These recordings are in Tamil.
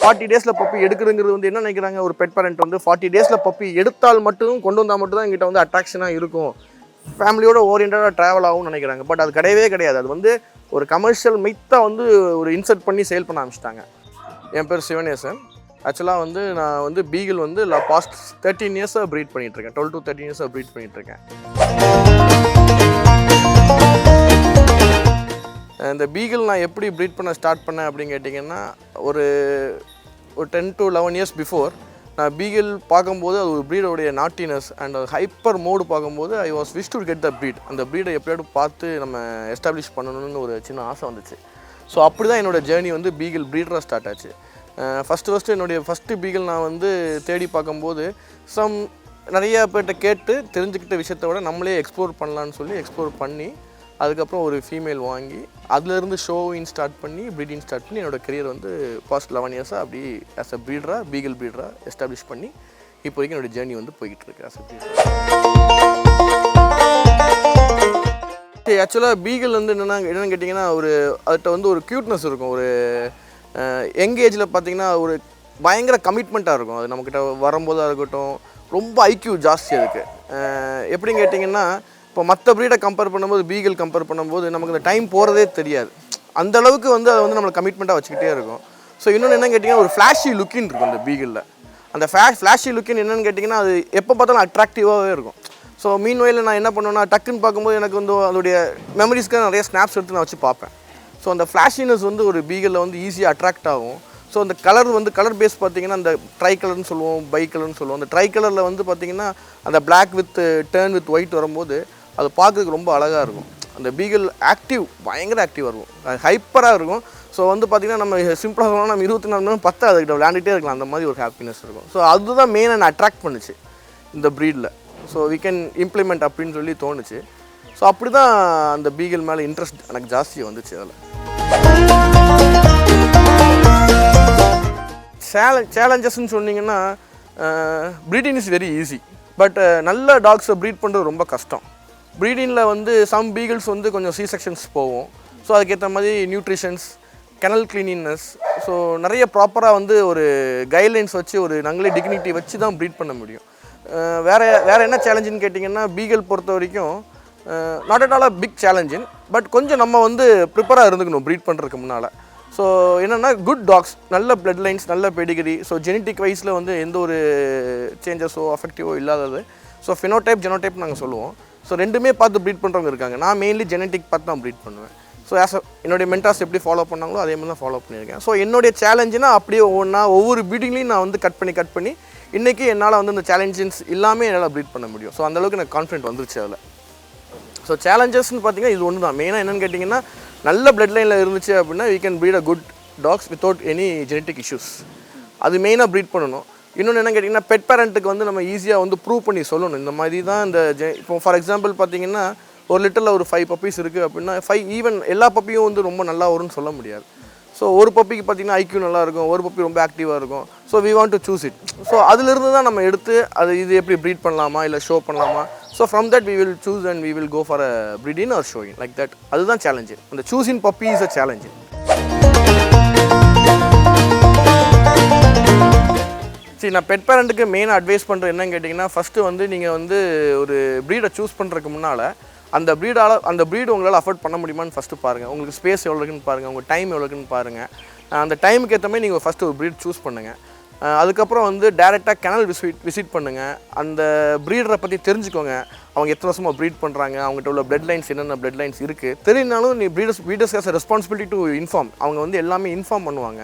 40 டேஸில் பப்பி எடுக்கிறதுங்கிறது வந்து என்ன நினைக்கிறாங்க, ஒரு பெட் பேரண்ட் வந்து 40 டேஸில் பப்பி எடுத்தால் மட்டும் கொண்டு வந்தால் மட்டும் தான் எங்கிட்ட வந்து அட்ராக்ஷனாக இருக்கும், ஃபேமிலியோட ஓரியன்டாக ட்ராவல் ஆகும்னு நினைக்கிறாங்க. பட் அது கிடையவே கிடையாது. அது வந்து ஒரு கமர்ஷியல் மித்தாக வந்து ஒரு இன்சர்ட் பண்ணி சேல் பண்ண ஆரம்பிச்சிட்டாங்க. என் பேர் சிவனேசன். ஆக்சுவலாக வந்து நான் வந்து பீகிள் வந்து பாஸ்ட் 13 இயர்ஸாக ப்ரீட் பண்ணிகிட்ருக்கேன். 12 to 13 இயர்ஸாக ப்ரீட் பண்ணிகிட்ருக்கேன். இந்த பீகிள் நான் எப்படி ப்ரீட் பண்ண ஸ்டார்ட் பண்ணேன் அப்படின்னு கேட்டிங்கன்னா, ஒரு 10 to 11 இயர்ஸ் பிஃபோர் நான் பீகிள் பார்க்கும்போது அது ஒரு ப்ரீடோடைய நாட்டினஸ் அண்ட் ஹைப்பர் மோடு பார்க்கும்போது I was wish to get the breed. அந்த ப்ரீடை எப்படியாவது பார்த்து நம்ம எஸ்டாப்ளிஷ் பண்ணணும்னு ஒரு சின்ன ஆசை வந்துச்சு. ஸோ அப்படி தான் என்னோடய ஜேர்னி வந்து பீகிள் ப்ரீடராக ஸ்டார்ட் ஆச்சு. ஃபஸ்ட்டு என்னுடைய ஃபஸ்ட்டு பீகிள் நான் வந்து தேடி பார்க்கும்போது நிறைய பேர்கிட்ட கேட்டு தெரிஞ்சுக்கிட்ட விஷயத்த விட நம்மளே எக்ஸ்ப்ளோர் பண்ணலான்னு சொல்லி எக்ஸ்ப்ளோர் பண்ணி அதுக்கப்புறம் ஒரு ஃபீமேல் வாங்கி அதுலேருந்து ஷோவிங் ஸ்டார்ட் பண்ணி ப்ரீடிங் ஸ்டார்ட் பண்ணி என்னோடய கரியர் வந்து பாஸ்ட் 11 இயர்ஸாக அப்படி ஆஸ் அ ப்ரீடராக பீகிள் ப்ரீடராக எஸ்டாப்ளிஷ் பண்ணி இப்போ வரைக்கும் என்னோடய ஜேர்னி வந்து போய்கிட்டு இருக்கு ஆஸ் அ ப்ரீடர். ஆக்சுவலாக பீகிள் வந்து என்னென்னு கேட்டிங்கன்னா, அதுகிட்ட வந்து ஒரு க்யூட்னஸ் இருக்கும். ஒரு யங் ஏஜில் பார்த்திங்கன்னா ஒரு பயங்கர கமிட்மெண்ட்டாக இருக்கும். அது நம்மக்கிட்ட வரும்போதாக இருக்கட்டும், ரொம்ப ஐக்யூ ஜாஸ்தி அதுக்கு. எப்படின்னு கேட்டிங்கன்னா, இப்போ மற்ற ப்ரீடை கம்பேர் பண்ணும்போது பீகிள் கம்பேர் பண்ணும்போது நமக்கு இந்த டைம் போகிறதே தெரியாது. அந்தளவுக்கு வந்து அதை வந்து நம்மளை கமிட்மெண்ட்டாக வச்சுக்கிட்டே இருக்கும். ஸோ இன்னொன்று என்னன்னு கேட்டிங்கன்னா, ஒரு ஃப்ளாஷி லுக்கின் இருக்கும் அந்த பீகிளில். அந்த ஃப்ளாஷி லுக்கின் என்னென்னு கேட்டிங்கன்னா, அது எப்போ பார்த்தாலும் அட்ராக்டிவாகவே இருக்கும். ஸோ மீன் வயலில் நான் என்ன பண்ணுவேன்னா, டக்குன்னு பார்க்கும்போது எனக்கு வந்து அதோடைய மெமரிஸ்க்காக நிறைய ஸ்னாப்ஸ் எடுத்து நான் வச்சு பார்ப்பேன். ஸோ அந்த ஃப்ளாஷினஸ் வந்து ஒரு பீகிளில் வந்து ஈஸியாக அட்ராக்ட் ஆகும். ஸோ அந்த கலர் பேஸ் பார்த்திங்கன்னா அந்த ட்ரை கலர்னு சொல்லுவோம், பை கலர்னு சொல்லுவோம். அந்த ட்ரை கலரில் வந்து பார்த்திங்கன்னா அந்த black with tan with white வரும்போது அது பார்க்குறதுக்கு ரொம்ப அழகாக இருக்கும். அந்த பீகிள் பயங்கர ஆக்டிவாக இருக்கும், ஹைப்பராக இருக்கும். ஸோ வந்து பார்த்திங்கன்னா நம்ம சிம்பிளாக சொல்லணும், நம்ம 24 மணி நேரம் பத்தா அதுக்கிட்ட விளையாண்டுகிட்டே இருக்கலாம், அந்த மாதிரி ஒரு ஹாப்பினஸ் இருக்கும். ஸோ அதுதான் மெயினாக நான் அட்ராக்ட் பண்ணுச்சு இந்த ப்ரீடில். ஸோ வி கேன் இம்ப்ளிமெண்ட் அப்படின்னு சொல்லி தோணுச்சு. ஸோ அப்படி தான் அந்த பீகிள் மேலே இன்ட்ரெஸ்ட் எனக்கு ஜாஸ்தியாக வந்துச்சு. அதில் சேலஞ்சஸ்ன்னு சொன்னிங்கன்னா, breeding is very easy. But நல்ல டாக்ஸை ப்ரீட் பண்ணுறது ரொம்ப கஷ்டம். ப்ரீடிங்கில் வந்து சம் பீகிள்ஸ் வந்து கொஞ்சம் சி செக்ஷன்ஸ் போகும். ஸோ அதுக்கேற்ற மாதிரி நியூட்ரிஷன்ஸ், கெனல் கிளீனினஸ், ஸோ நிறைய ப்ராப்பராக வந்து ஒரு கைட்லைன்ஸ் வச்சு ஒரு நாங்களே டிக்னிட்டி வச்சு தான் ப்ரீட் பண்ண முடியும். வேறு என்ன சேலஞ்சுன்னு கேட்டிங்கன்னா, பீகிள் பொறுத்த வரைக்கும் not at all big challenging, but கொஞ்சம் நம்ம வந்து ப்ரிப்பராக இருந்துக்கணும் ப்ரீட் பண்ணுறதுக்கு முன்னால். ஸோ என்னென்னா, குட் டாக்ஸ், நல்ல பிளட் லைன்ஸ், நல்ல பெடிகிரி, ஸோ ஜெனட்டிக் வைஸில் வந்து எந்த ஒரு சேஞ்சஸோ அஃபெக்டிவோ இல்லாதது. ஸோ ஃபினோடைப் ஜெனோடைப் நாங்கள் சொல்லுவோம். ஸோ ரெண்டுமே பார்த்து ப்ரீட் பண்ணுறவங்க இருக்காங்க. நான் மெயின்லி ஜெனட்டிக் பார்த்து தான் ப்ரீட் பண்ணுவேன். ஸோ என்னுடைய மென்டார்ஸ் எப்படி ஃபாலோ பண்ணாங்களோ அதே மாதிரி தான் ஃபாலோ பண்ணியிருக்கேன். ஸோ என்னுடைய சேலஞ்சுனா அப்படியே ஒவ்வொரு ப்ரீடிங்லையும் நான் வந்து கட் பண்ணி இன்றைக்கி என்னால் வந்து அந்த சேலஞ்சஸ் இல்லாமல் என்னால் ப்ரீட் பண்ண முடியும். ஸோ அந்தளவுக்கு எனக்கு கான்ஃபிடென்ட் வந்துருச்சு அதில். ஸோ சேலஞ்சஸ்ன்னு பார்த்தீங்கன்னா இது ஒன்று தான். மெயினாக என்னென்னு கேட்டிங்கன்னா, நல்ல பிளட் லைனில் இருந்துச்சு அப்படின்னா we can breed a good dogs without any genetic issues. அது மெயினாக ப்ரீட் பண்ணணும். இன்னொன்று என்ன கேட்டிங்கன்னா, பெட் பேரண்ட்டுக்கு வந்து நம்ம ஈஸியாக வந்து ப்ரூவ் பண்ணி சொல்லணும். இந்த மாதிரி தான் இப்போ ஃபார் எக்ஸாம்பிள் பார்த்தீங்கன்னா, ஒரு லிட்டரில் ஒரு 5 பப்பீஸ் இருக்குது அப்படின்னா 5 ஈவன் எல்லா பப்பியும் வந்து ரொம்ப நல்லா வரும்னு சொல்ல முடியாது. ஸோ ஒரு பப்பிக்கு பார்த்திங்கன்னா ஐக்யூ நல்லாயிருக்கும், ஒரு பப்பி ரொம்ப ஆக்டிவாக இருக்கும். So we want to choose it. So அதிலிருந்து தான் நம்ம எடுத்து இது எப்படி ப்ரீட் பண்ணலாமா இல்லை ஷோ பண்ணலாமா. So from that we will choose and we will go for a breeding or showing like that. அதுதான் சேலஞ்சு. அந்த choosing puppy is a challenge. சரி, நான் பெட் பேரண்ட்டுக்கு மெயினாக அட்வைஸ் பண்ணுறது என்னன்னு கேட்டிங்கன்னா, ஃபஸ்ட்டு வந்து நீங்கள் வந்து ஒரு ப்ரீடை சூஸ் பண்ணுறதுக்கு முன்னால் அந்த ப்ரீடு உங்களால் அஃபோர்ட் பண்ண முடியுமான்னு ஃபஸ்ட்டு பாருங்கள். உங்களுக்கு ஸ்பேஸ் எவ்வளோ இருக்குன்னு பாருங்கள், உங்கள் டைம் எவ்வளோ இருக்குன்னு பாருங்கள். அந்த டைமுக்கு ஏற்ற மாதிரி நீங்கள் ஃபஸ்ட்டு ஒரு ப்ரீட் சூஸ் பண்ணுங்கள். அதுக்கப்புறம் வந்து டேரெக்டாக கெனல் விசிட் பண்ணுங்கள். அந்த ப்ரீடரை பற்றி தெரிஞ்சுக்கோங்க. அவங்க எத்தனை வருஷமாக ப்ரீட் பண்ணுறாங்க, அவங்ககிட்ட உள்ள பிளட் லைன்ஸ் என்னென்ன பிளட் லைன்ஸ் இருக்குது தெரியினாலும் நீ breeders has a responsibility to inform. அவங்க வந்து எல்லாமே இன்ஃபார்ம் பண்ணுவாங்க.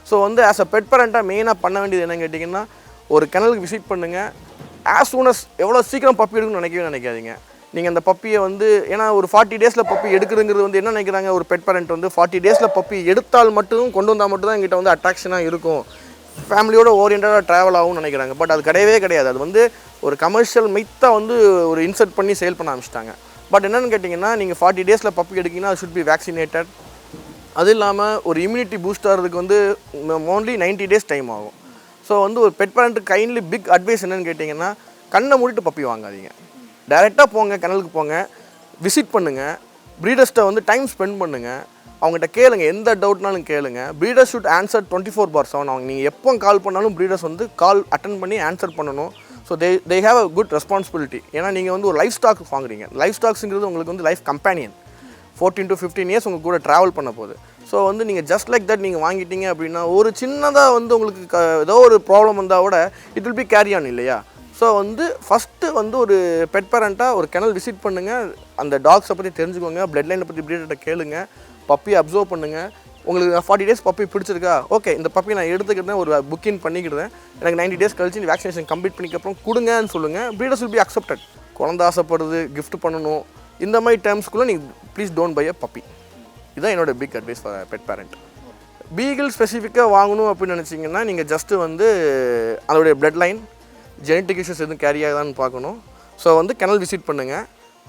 ஸோ வந்து ஆஸ் அ பெட் பேரண்ட்டாக மெயினாக பண்ண வேண்டியது என்னன்னு கேட்டிங்கன்னா, ஒரு கெனலுக்கு விசிட் பண்ணுங்கள். ஆஸ் சூன் அஸ் எவ்வளோ சீக்கிரம் பப்பி எடுக்கணும்னு நினைக்காதீங்க. நீங்கள் அந்த பப்பியை வந்து ஏன்னா ஒரு 40 டேஸில் பப்பி எடுக்கிறதுங்கிறது வந்து என்ன நினைக்கிறாங்க, ஒரு பெட் பேரண்ட் வந்து 40 டேஸில் பப்பி எடுத்தால் மட்டும் கொண்டு வந்தால் மட்டும் தான் எங்கிட்ட வந்து அட்ராக்ஷனாக இருக்கும், ஃபேமிலியோட ஓரியன்டாக ட்ராவல் ஆகும்னு நினைக்கிறாங்க. பட் அது கிடையவே கிடையாது. அது வந்து ஒரு கமர்ஷியல் மித்தாக வந்து ஒரு இன்சர்ட் பண்ணி சேல் பண்ண ஆரம்பிச்சிட்டாங்க. பட் என்னென்னு கேட்டிங்கன்னா, நீங்கள் 40 டேஸில் பப்பி எடுக்கிங்கன்னா அது ஷுட் பி வேக்சினேட்டட். அது இல்லாமல் ஒரு இம்யூனிட்டி பூஸ்ட் ஆகிறதுக்கு வந்து மோன்லி 90 டேஸ் டைம் ஆகும். ஸோ வந்து ஒரு பெட் பேரண்ட்டுக்கு கைண்ட்லி பிக் அட்வைஸ் என்னென்னு கேட்டிங்கன்னா, கண்ணை மூடிட்டு பப்பி வாங்காதீங்க. டைரெக்டாக போங்க, கெனலுக்கு போங்க, விசிட் பண்ணுங்கள், ப்ரீடர்ஸ்ட்டை வந்து டைம் ஸ்பெண்ட் பண்ணுங்கள். அவங்ககிட்ட கேளுங்க, எந்த டவுட்னாலும் கேளுங்க. Breeders should answer 24/7. அவங்க நீங்கள் எப்போ கால் பண்ணாலும் ப்ரீடர்ஸ் வந்து கால் அட்டன் பண்ணி ஆன்சர் பண்ணணும். So they have a good responsibility. ஏன்னா நீங்கள் வந்து ஒரு லைஃப் ஸ்டாக் வாங்குறீங்க. லைஃப் ஸ்டாக்ஸுங்கிறது உங்களுக்கு வந்து லைஃப் கம்பேனியன். 14 to 15 இயர்ஸ் உங்கள் கூட ட்ராவல் பண்ண போகுது. ஸோ வந்து நீங்கள் ஜஸ்ட் லைக் தட் நீங்கள் வாங்கிட்டீங்க அப்படின்னா ஒரு சின்னதாக வந்து உங்களுக்கு ஏதோ ஒரு ப்ராப்ளம் வந்தால் கூட it will be carry on இல்லையா? ஸோ வந்து ஃபஸ்ட்டு வந்து ஒரு பெட் பேரண்ட்டாக ஒரு கெனல் விசிட் பண்ணுங்கள். அந்த டாக்ஸை பற்றி தெரிஞ்சுக்கோங்க, பிளட் லைனை பற்றி ப்ரீடர்கிட்ட கேளுங்க, பப்பியை அப்சர்வ் பண்ணுங்கள். உங்களுக்கு 40 days பப்பி பிடிச்சிருக்கா, ஓகே இந்த பப்பி நான் எடுத்துக்கிட்டேன், ஒரு புக்கிங் பண்ணிக்கிட்டேன், எனக்கு 90 days கழிச்சு வேக்சினேஷன் கம்ப்ளீட் பண்ணிக்கப்புறம் கொடுங்கன்னு சொல்லுங்கள். Breeders will be accepted. குழந்தை ஆசைப்படுறது, கிஃப்ட் பண்ணணும், இந்த மாதிரி டேர்ம்ஸ்குள்ளே நீங்கள் please don't buy a puppy. இதுதான் என்னோட big advice for pet parent. Beagle ஸ்பெசிஃபிக்காக வாங்கணும் அப்படின்னு நினச்சிங்கன்னா நீங்கள் ஜஸ்ட்டு வந்து அதோடைய பிளட் லைன், ஜெனட்டிக் இஷ்யூஸ் எதுவும் கேரி ஆகுதான்னு பார்க்கணும். ஸோ வந்து கெனல் விசிட் பண்ணுங்கள்,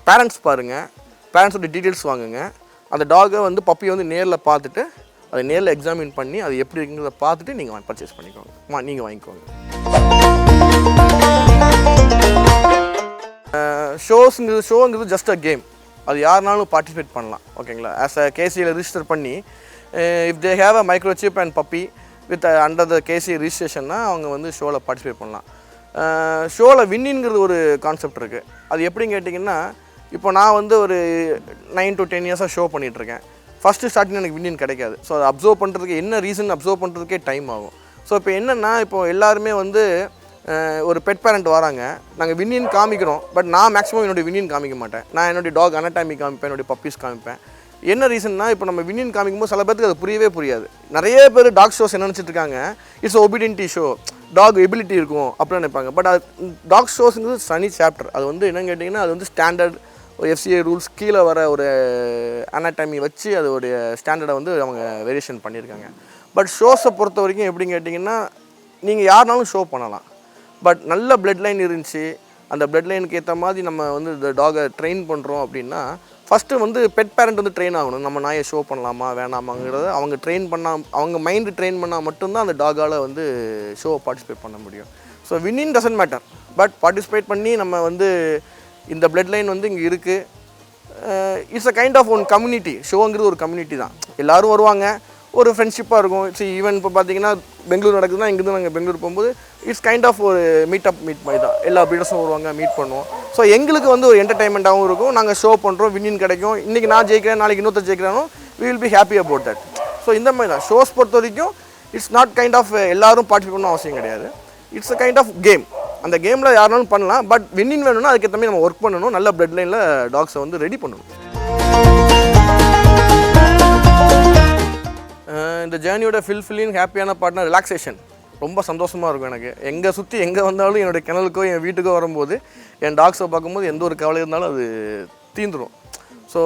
பேரண்ட்ஸ் பாருங்கள், பேரண்ட்ஸோட டீட்டெயில்ஸ் வாங்குங்க. அந்த டாகை வந்து பப்பியை வந்து நேரில் பார்த்துட்டு அதை நேரில் எக்ஸாமின் பண்ணி அது எப்படி இருக்குங்கிறத பார்த்துட்டு நீங்கள் பர்ச்சேஸ் பண்ணிக்கோங்க, நீங்கள் வாங்கிக்கோங்க. ஷோங்கிறது ஜஸ்ட் அ கேம். அது யாருனாலும் பார்ட்டிசிபேட் பண்ணலாம், ஓகேங்களா? ஆஸ் அ கேசியில் ரிஜிஸ்டர் பண்ணி if they have a microchip and puppy with under the KC ரிஜிஸ்ட்ரேஷன்னா அவங்க வந்து ஷோவில் பார்ட்டிசிபேட் பண்ணலாம். ஷோவில் வின்னிங்கிறது ஒரு கான்செப்ட் இருக்குது. அது எப்படின்னு கேட்டிங்கன்னா, இப்போ நான் வந்து ஒரு 9 to 10 இயர்ஸாக ஷோ பண்ணிகிட்ருக்கேன். ஃபஸ்ட்டு ஸ்டார்டிங் எனக்கு வின்னிங் கிடைக்காது. ஸோ அதை அப்சர்வ் பண்ணுறதுக்கு என்ன ரீசன் அப்சர்வ் பண்ணுறதுக்கே டைம் ஆகும். ஸோ இப்போ என்னென்னா, இப்போ எல்லாருமே வந்து ஒரு பெட் பேரண்ட் வராங்க, நாங்கள் வின்னின் காமிக்கிறோம், பட் நான் மேக்ஸிமம் என்னுடைய வின்னின் காமிக்க மாட்டேன். நான் என்னுடைய டாக் அனடாமி காமிப்பேன், என்னுடைய பப்பீஸ் காமிப்பேன். என்ன ரீசன்னா, இப்போ நம்ம வின்னின் காமிக்கும்போது சில பேருக்கு அது புரியவே புரியாது. நிறைய பேர் டாக் ஷோஸ் என்ன நினச்சிட்டு இருக்காங்க, இட்ஸ் ஒபிடியன்டி ஷோ, டாக் எபிலிட்டி இருக்கும் அப்படின்னு நினைப்பாங்க. பட் அது டாக் ஷோஸுங்கிறது தனி சாப்டர். அது வந்து என்னன்னு கேட்டிங்கன்னா, அது வந்து ஸ்டாண்டர்ட் எஃப்சிஏ ரூல்ஸ் கீழே வர ஒரு அனாட்டமி வச்சு அதோடைய ஸ்டாண்டர்டை வந்து அவங்க வேரியேஷன் பண்ணியிருக்காங்க. பட் ஷோஸை பொறுத்த வரைக்கும் எப்படின்னு கேட்டிங்கன்னா, நீங்கள் யாருனாலும் ஷோ பண்ணலாம். பட் நல்ல பிளட் லைன் இருந்துச்சு, அந்த பிளட் லைனுக்கு ஏற்ற மாதிரி நம்ம வந்து இந்த டாகை ட்ரெயின் பண்ணுறோம் அப்படின்னா, ஃபஸ்ட்டு வந்து பெட் பேரண்ட் வந்து ட்ரெயின் ஆகணும். நம்ம நாயை ஷோ பண்ணலாமா வேணாமாங்கிறத அவங்க ட்ரெயின் பண்ணால், அவங்க மைண்டு ட்ரெயின் பண்ணால் மட்டும்தான் அந்த டாகால் வந்து ஷோவை பார்ட்டிசிபேட் பண்ண முடியும். So winning doesn't matter, but participate பண்ணி நம்ம வந்து இந்த பிளட் லைன் வந்து இங்கே இருக்குது. It's a kind of one community. ஷோங்கிறது ஒரு கம்யூனிட்டி தான். எல்லோரும் வருவாங்க, ஒரு ஃப்ரெண்ட்ஷிப்பாக இருக்கும். ஈவன் இப்போ பார்த்தீங்கன்னா பெங்களூர் நடக்குதுன்னா, இங்கேருந்து நாங்கள் பெங்களூர் போகும்போது இட்ஸ் கைண்ட் ஆஃப் ஒரு மீட் மாதிரி தான். எல்லா ப்ரீடர்ஸும் வருவாங்க, மீட் பண்ணுவோம். ஸோ எங்களுக்கு வந்து ஒரு என்டர்டைன்மெண்ட்டாகவும் இருக்கும். நாங்கள் ஷோ பண்ணுறோம், வின்னிங் கிடைக்கும். இன்றைக்கி நான் ஜெயிக்கிறேன், நாளைக்கு இன்னொருத்தர் ஜெயிக்கிறானோ, we will be happy about that. So இந்த மாதிரி தான் ஷோஸ் பொறுத்த வரைக்கும் இட்ஸ் நாட் கைண்ட் ஆஃப் எல்லோரும் பார்ட்டிசிபேட் பண்ணணும் அவசியம் கிடையாது. It's a kind of game. அந்த கேமில் யாருனாலும் பண்ணலாம். பட் வின்னிங் வேணும்னா அதுக்கேற்ற மாதிரி நம்ம ஒர்க் பண்ணணும். நல்ல பிளட் லைனில் டாக்ஸை வந்து ரெடி பண்ணணும். இந்த ஜேர்னியோட ஃபில்ஃபில்லிங் ஹாப்பியான பார்ட்னர் ரிலாக்ஸேஷன். ரொம்ப சந்தோஷமாக இருக்கும் எனக்கு. எங்கே சுற்றி எங்கே வந்தாலும் என்னுடைய கிணலுக்கோ என் வீட்டுக்கோ வரும்போது என் டாக்ஸை பார்க்கும்போது எந்த ஒரு கவலை இருந்தாலும் அது தீந்துடும். ஸோ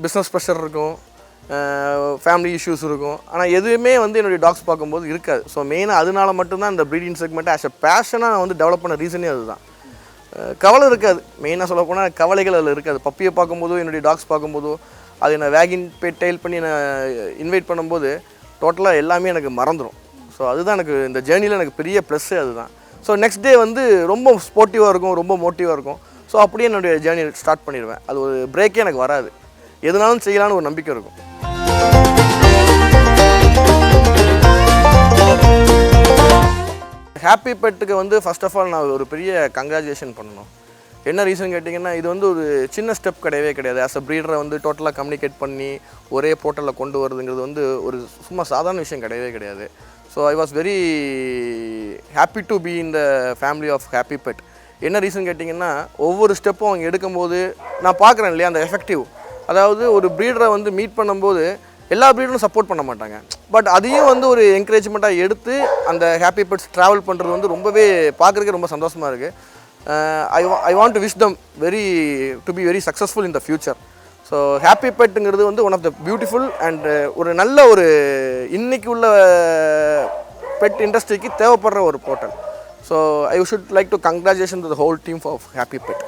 பிஸ்னஸ் ப்ரெஷர் இருக்கும், ஃபேமிலி இஷ்யூஸ் இருக்கும், ஆனால் எதுவுமே வந்து என்னுடைய டாக்ஸ் பார்க்கும்போது இருக்காது. ஸோ மெயினாக அதனால மட்டும்தான் இந்த ப்ரீடிங் செக்மெண்ட்டை ஆஸ் அ பேஷனாக நான் வந்து டெவலப் பண்ண ரீசனே அதுதான். கவலை இருக்காது. மெயினாக சொல்ல போனால் கவலைகள் அதில் இருக்காது. பப்பியை பார்க்கும்போதோ என்னுடைய டாக்ஸ் பார்க்கும்போதோ அது என்னை வேகின் டெயில் பண்ணி என்னை இன்வைட் பண்ணும்போது டோட்டலாக எல்லாமே எனக்கு மறந்துடும். ஸோ அதுதான் எனக்கு இந்த ஜேர்னியில் எனக்கு பெரிய ப்ளஸ்ஸே அதுதான். ஸோ நெக்ஸ்ட் டே வந்து ரொம்ப ஸ்போர்ட்டிவாக இருக்கும், ரொம்ப மோட்டிவாக இருக்கும். ஸோ அப்படியே என்னுடைய ஜேர்னி ஸ்டார்ட் பண்ணிடுவேன். அது ஒரு பிரேக்கே எனக்கு வராது. எதுனாலும் செய்யலான்னு ஒரு நம்பிக்கை இருக்கும். ஹாப்பி பெட்டுக்கு வந்து ஃபர்ஸ்ட் ஆஃப் ஆல் நான் ஒரு பெரிய கங்க்ராச்சுலேஷன் பண்ணணும். என்ன ரீசன் கேட்டிங்கன்னா, இது வந்து ஒரு சின்ன ஸ்டெப் கிடையாது. ஆஸ் அ ப்ரீடரை வந்து டோட்டலாக கம்யூனிகேட் பண்ணி ஒரே போர்ட்டலில் கொண்டு வரதுங்கிறது வந்து ஒரு சும்மா சாதாரண விஷயம் கிடையாது. So I was very happy to be in the family of happy pet. என்ன ரீசன் கேட்டிங்கன்னா, ஒவ்வொரு ஸ்டெப்பும் அவங்க எடுக்கும்போது நான் பார்க்குறேன் இல்லையா அந்த எஃபெக்டிவ். அதாவது ஒரு ப்ரீடரை வந்து மீட் பண்ணும்போது எல்லா ப்ரீடரும் சப்போர்ட் பண்ண மாட்டாங்க. பட் அதையும் வந்து ஒரு என்கரேஜ்மெண்ட்டாக எடுத்து அந்த ஹாப்பி பெட்ஸ் ட்ராவல் பண்ணுறது வந்து ரொம்பவே பார்க்குறதுக்கு ரொம்ப சந்தோஷமாக இருக்குது. I want to wish them to be very successful in the future. So Happy பெட்டுங்கிறது வந்து one of the beautiful and ஒரு நல்ல ஒரு இன்னைக்கு உள்ள பெட் இண்டஸ்ட்ரிக்கு தேவைப்படுற ஒரு portal. So I should like to congratulation to the whole team of happy bed.